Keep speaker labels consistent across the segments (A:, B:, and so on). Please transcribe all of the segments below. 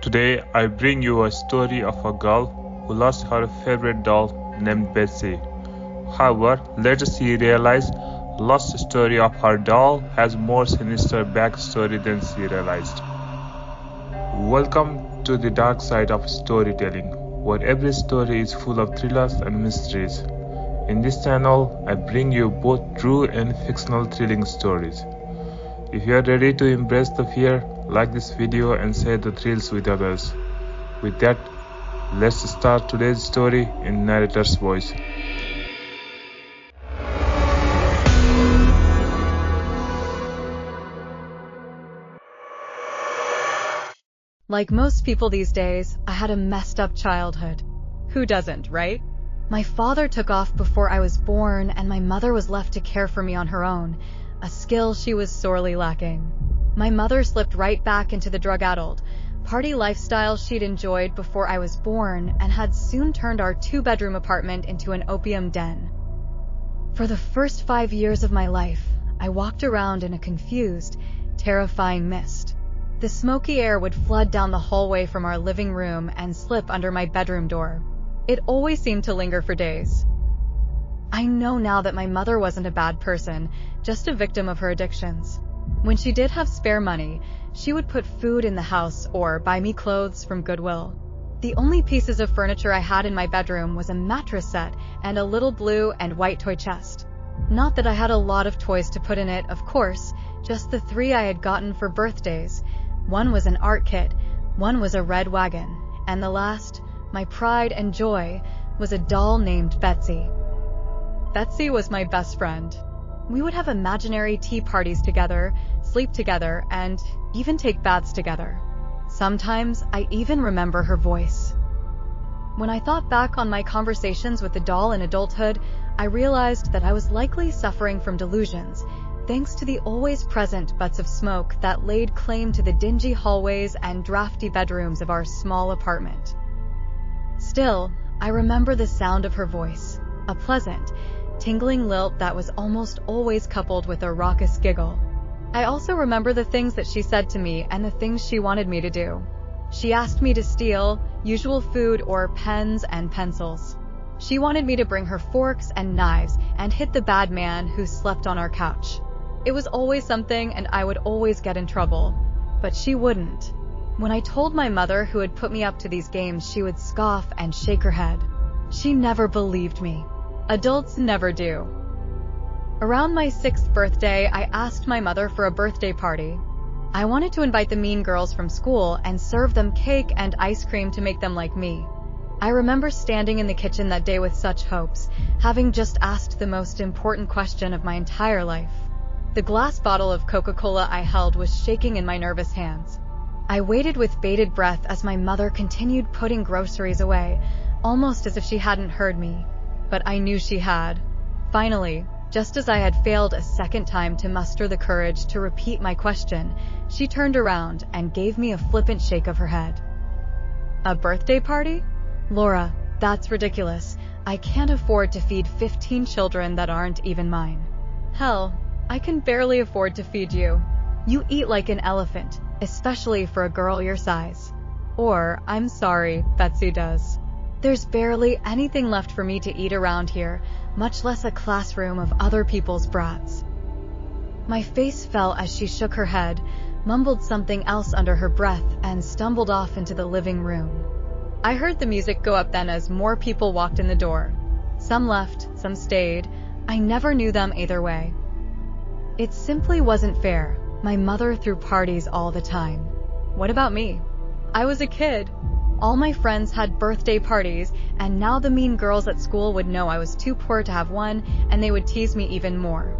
A: Today I bring you a story of a girl who lost her favorite doll named Betsy. However, later she realized the lost story of her doll has more sinister backstory than she realized. Welcome to the dark side of storytelling, where every story is full of thrillers and mysteries. In this channel, I bring you both true and fictional thrilling stories. If you are ready to embrace the fear, like this video and share the thrills with others. With that, let's start today's story in narrator's voice.
B: Like most people these days, I had a messed up childhood. Who doesn't, right? My father took off before I was born, and my mother was left to care for me on her own, a skill she was sorely lacking. My mother slipped right back into the drug-addled, party lifestyle she'd enjoyed before I was born and had soon turned our two-bedroom apartment into an opium den. For the first 5 years of my life, I walked around in a confused, terrifying mist. The smoky air would flood down the hallway from our living room and slip under my bedroom door. It always seemed to linger for days. I know now that my mother wasn't a bad person, just a victim of her addictions. When she did have spare money, she would put food in the house or buy me clothes from Goodwill. The only pieces of furniture I had in my bedroom was a mattress set and a little blue and white toy chest. Not that I had a lot of toys to put in it, of course, just the 3 I had gotten for birthdays. One was an art kit, one was a red wagon, and the last, my pride and joy, was a doll named Betsy. Betsy was my best friend. We would have imaginary tea parties together, sleep together, and even take baths together. Sometimes I even remember her voice. When I thought back on my conversations with the doll in adulthood, I realized that I was likely suffering from delusions, thanks to the always present butts of smoke that laid claim to the dingy hallways and drafty bedrooms of our small apartment. Still, I remember the sound of her voice, a pleasant, tingling lilt that was almost always coupled with a raucous giggle. I also remember the things that she said to me and the things she wanted me to do. She asked me to steal usual food or pens and pencils. She wanted me to bring her forks and knives and hit the bad man who slept on our couch. It was always something, and I would always get in trouble. But she wouldn't. When I told my mother who had put me up to these games, she would scoff and shake her head. She never believed me. Adults never do. Around my 6th birthday, I asked my mother for a birthday party. I wanted to invite the mean girls from school and serve them cake and ice cream to make them like me. I remember standing in the kitchen that day with such hopes, having just asked the most important question of my entire life. The glass bottle of Coca-Cola I held was shaking in my nervous hands. I waited with bated breath as my mother continued putting groceries away, almost as if she hadn't heard me. But I knew she had. Finally, just as I had failed a second time to muster the courage to repeat my question, she turned around and gave me a flippant shake of her head. A birthday party? Laura, that's ridiculous. I can't afford to feed 15 children that aren't even mine. Hell, I can barely afford to feed you. You eat like an elephant, especially for a girl your size. Or, I'm sorry, Betsy does. There's barely anything left for me to eat around here, much less a classroom of other people's brats. My face fell as she shook her head, mumbled something else under her breath, and stumbled off into the living room. I heard the music go up then as more people walked in the door. Some left, some stayed. I never knew them either way. It simply wasn't fair. My mother threw parties all the time. What about me? I was a kid. All my friends had birthday parties, and now the mean girls at school would know I was too poor to have one, and they would tease me even more.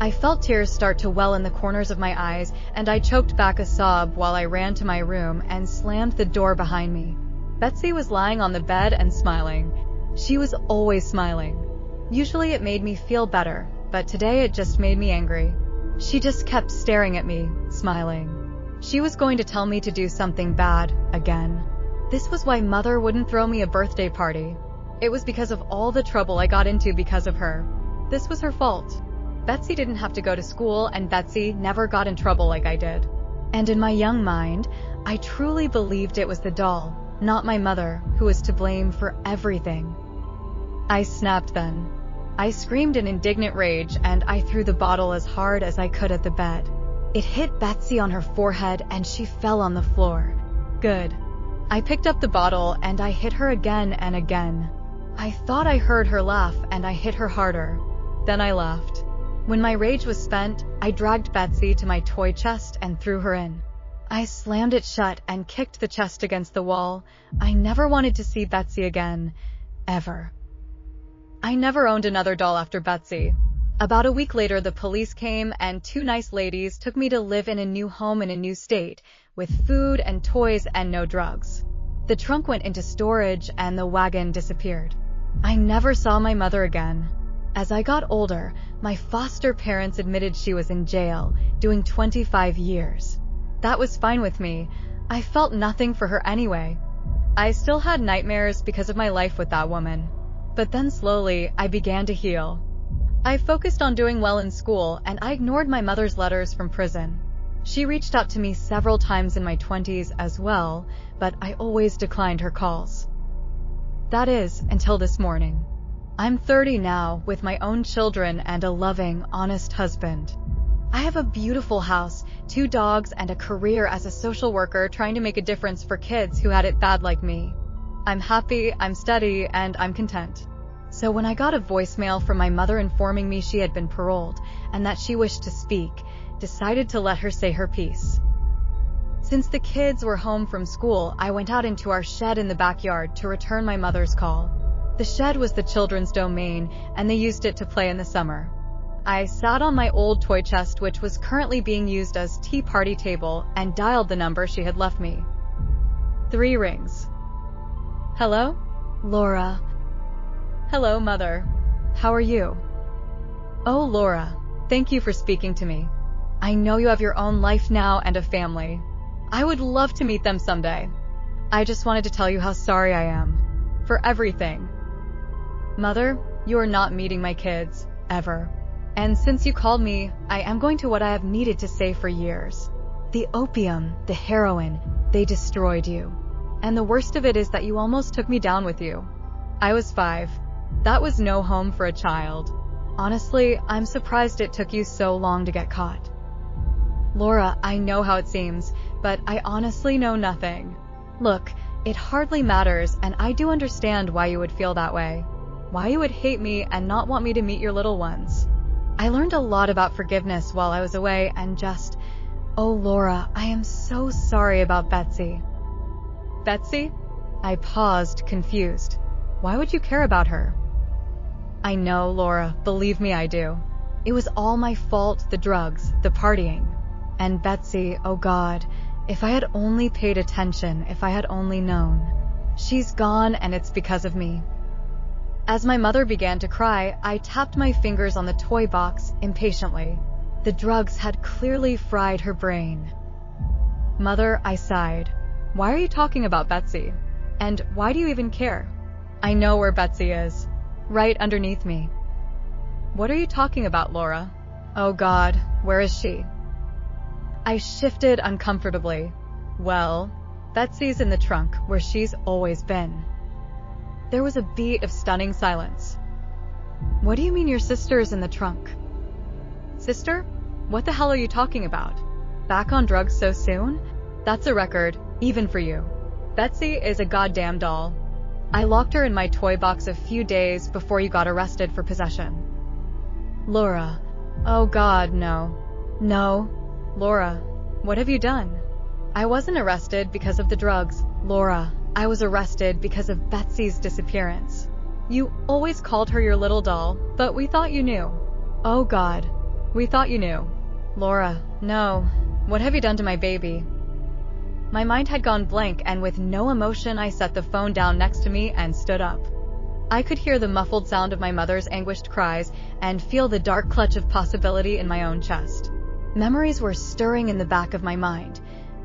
B: I felt tears start to well in the corners of my eyes, and I choked back a sob while I ran to my room and slammed the door behind me. Betsy was lying on the bed and smiling. She was always smiling. Usually it made me feel better, but today it just made me angry. She just kept staring at me, smiling. She was going to tell me to do something bad, again. This was why Mother wouldn't throw me a birthday party. It was because of all the trouble I got into because of her. This was her fault. Betsy didn't have to go to school, and Betsy never got in trouble like I did. And in my young mind, I truly believed it was the doll, not my mother, who was to blame for everything. I snapped then. I screamed in indignant rage, and I threw the bottle as hard as I could at the bed. It hit Betsy on her forehead, and she fell on the floor. Good. I picked up the bottle, and I hit her again and again. I thought I heard her laugh, and I hit her harder. Then I laughed. When my rage was spent, I dragged Betsy to my toy chest and threw her in. I slammed it shut and kicked the chest against the wall. I never wanted to see Betsy again. Ever. I never owned another doll after Betsy. About a week later, the police came, and two nice ladies took me to live in a new home in a new state, with food and toys and no drugs. The trunk went into storage, and the wagon disappeared. I never saw my mother again. As I got older, my foster parents admitted she was in jail, doing 25 years. That was fine with me. I felt nothing for her anyway. I still had nightmares because of my life with that woman. But then slowly, I began to heal. I focused on doing well in school, and I ignored my mother's letters from prison. She reached out to me several times in my 20s as well, but I always declined her calls. That is, until this morning. I'm 30 now, with my own children and a loving, honest husband. I have a beautiful house, 2 dogs, and a career as a social worker trying to make a difference for kids who had it bad like me. I'm happy, I'm steady, and I'm content. So when I got a voicemail from my mother informing me she had been paroled and that she wished to speak, decided to let her say her piece. Since the kids were home from school, I went out into our shed in the backyard to return my mother's call. The shed was the children's domain, and they used it to play in the summer. I sat on my old toy chest, which was currently being used as tea party table, and dialed the number she had left me. 3 rings. Hello? Laura. Hello, Mother. How are you? Oh, Laura, thank you for speaking to me. I know you have your own life now and a family. I would love to meet them someday. I just wanted to tell you how sorry I am. For everything. Mother, you are not meeting my kids, ever. And since you called me, I am going to what I have needed to say for years. The opium, the heroin, they destroyed you. And the worst of it is that you almost took me down with you. I was 5. That was no home for a child. Honestly, I'm surprised it took you so long to get caught. Laura, I know how it seems, but I honestly know nothing. Look, it hardly matters, and I do understand why you would feel that way. Why you would hate me and not want me to meet your little ones. I learned a lot about forgiveness while I was away, and just, oh Laura, I am so sorry about Betsy. Betsy? I paused, confused. Why would you care about her? I know, Laura, believe me I do. It was all my fault, the drugs, the partying. And Betsy, oh God, if I had only paid attention, if I had only known. She's gone, and it's because of me. As my mother began to cry, I tapped my fingers on the toy box impatiently. The drugs had clearly fried her brain. Mother, I sighed. Why are you talking about Betsy? And why do you even care? I know where Betsy is. Right underneath me. What are you talking about, Laura? Oh God, where is she? I shifted uncomfortably. Well, Betsy's in the trunk, where she's always been. There was a beat of stunning silence. What do you mean your sister's in the trunk? Sister? What the hell are you talking about? Back on drugs so soon? That's a record, even for you. Betsy is a goddamn doll. I locked her in my toy box a few days before you got arrested for possession. Laura. Oh God, no. No. Laura, what have you done? I wasn't arrested because of the drugs, Laura. I was arrested because of Betsy's disappearance. You always called her your little doll, but we thought you knew. Oh God, we thought you knew. Laura, no. What have you done to my baby? My mind had gone blank, and with no emotion I set the phone down next to me and stood up. I could hear the muffled sound of my mother's anguished cries and feel the dark clutch of possibility in my own chest. Memories were stirring in the back of my mind,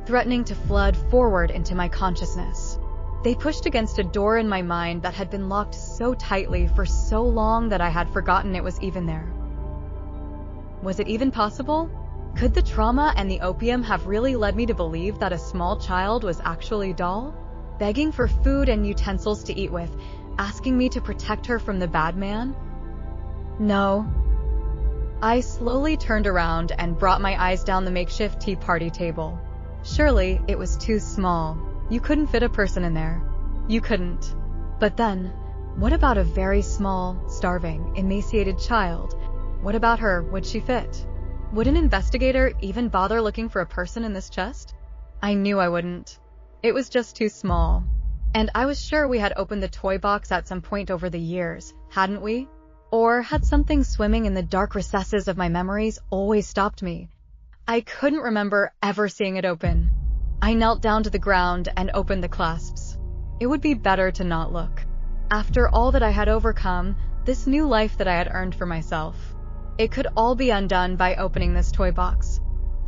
B: threatening to flood forward into my consciousness. They pushed against a door in my mind that had been locked so tightly for so long that I had forgotten it was even there. Was it even possible? Could the trauma and the opium have really led me to believe that a small child was actually a doll? Begging for food and utensils to eat with, asking me to protect her from the bad man? No. I slowly turned around and brought my eyes down the makeshift tea party table. Surely, it was too small. You couldn't fit a person in there. You couldn't. But then, what about a very small, starving, emaciated child? What about her? Would she fit? Would an investigator even bother looking for a person in this chest? I knew I wouldn't. It was just too small. And I was sure we had opened the toy box at some point over the years, hadn't we? Or had something swimming in the dark recesses of my memories always stopped me? I couldn't remember ever seeing it open. I knelt down to the ground and opened the clasps. It would be better to not look. After all that I had overcome, this new life that I had earned for myself, it could all be undone by opening this toy box.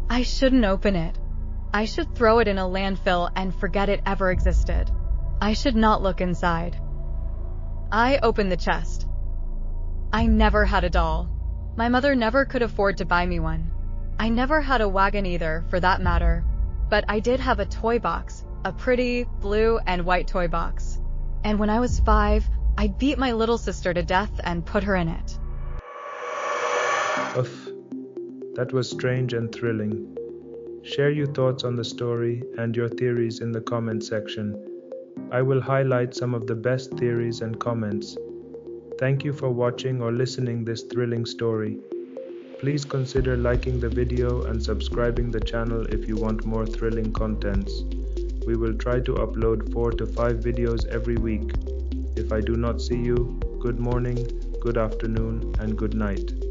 B: I shouldn't open it. I should throw it in a landfill and forget it ever existed. I should not look inside. I opened the chest. I never had a doll. My mother never could afford to buy me one. I never had a wagon either, for that matter. But I did have a toy box, a pretty blue and white toy box. And when I was 5, I beat my little sister to death and put her in it.
A: Uff, that was strange and thrilling. Share your thoughts on the story and your theories in the comment section. I will highlight some of the best theories and comments. Thank you for watching or listening this thrilling story. Please consider liking the video and subscribing the channel if you want more thrilling contents. We will try to upload 4 to 5 videos every week. If I do not see you, good morning, good afternoon, and good night.